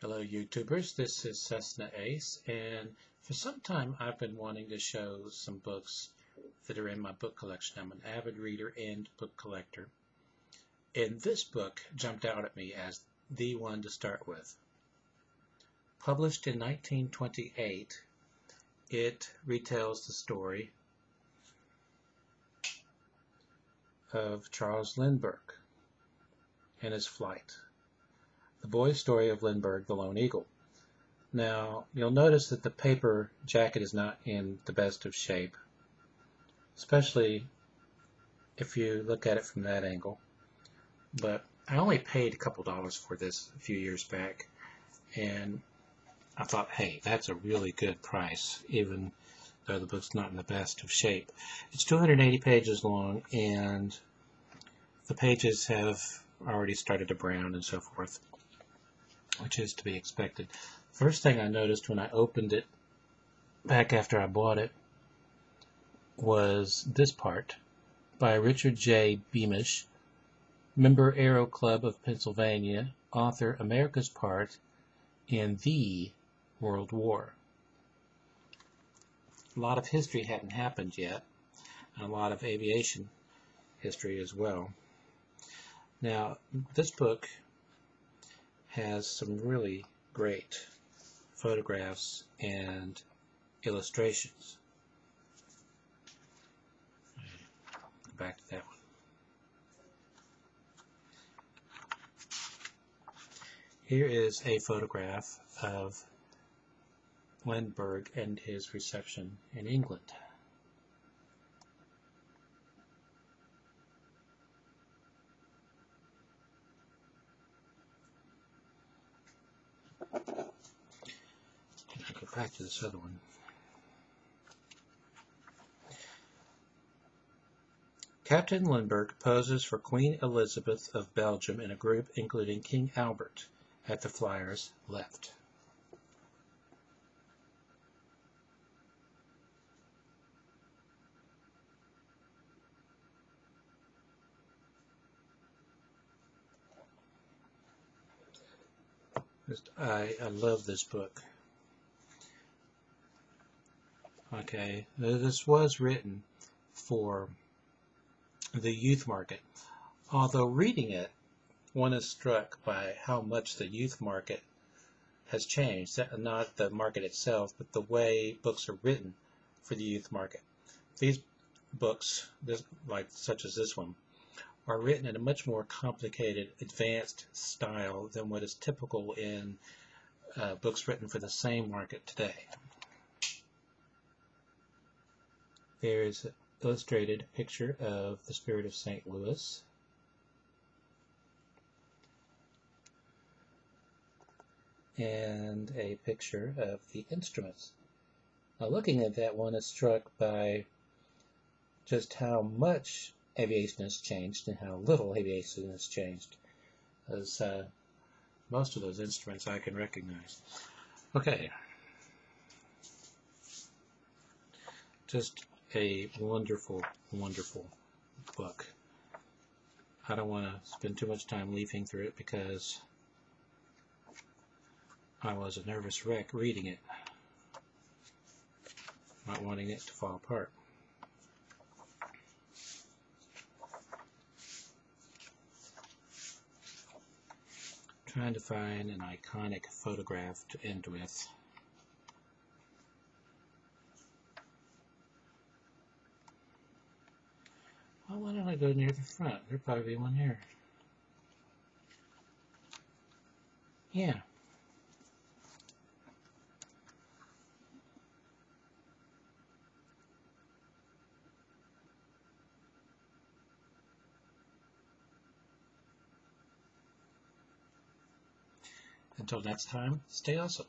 Hello YouTubers, this is Cessnaace, and for some time I've been wanting to show some books that are in my book collection. I'm an avid reader and book collector, and this book jumped out at me as the one to start with. Published in 1928, it retells the story of Charles Lindbergh and his flight. The boy's story of Lindbergh, the Lone Eagle. Now, you'll notice that the paper jacket is not in the best of shape, especially if you look at it from that angle. But I only paid a couple dollars for this a few years back, and I thought, hey, that's a really good price, even though the book's not in the best of shape. It's 280 pages long, and the pages have already started to brown and so forth, which is to be expected. First thing I noticed when I opened it back after I bought it was this part by Richard J. Beamish, member Aero Club of Pennsylvania, author, America's part in the World War. A lot of history hadn't happened yet, and a lot of aviation history as well. Now, this book has some really great photographs and illustrations. Go back to that one. Here is a photograph of Lindbergh and his reception in England. Go back to this other one. Captain Lindbergh poses for Queen Elizabeth of Belgium in a group including King Albert at the flyer's left. I love this book. Okay, this was written for the youth market. Although reading it, one is struck by how much the youth market has changed. Not the market itself, but the way books are written for the youth market. These books, such as this one, are written in a much more complicated, advanced style than what is typical in books written for the same market today. There is an illustrated picture of the Spirit of St. Louis. And a picture of the instruments. Now, looking at that, one is struck by just how much aviation has changed and how little aviation has changed, as most of those instruments I can recognize. Okay, just a wonderful, wonderful book. I don't want to spend too much time leafing through it because I was a nervous wreck reading it, not wanting it to fall apart. Trying to find an iconic photograph to end with. Well, why don't I go near the front? There'll probably be one here. Yeah. Until next time, stay awesome.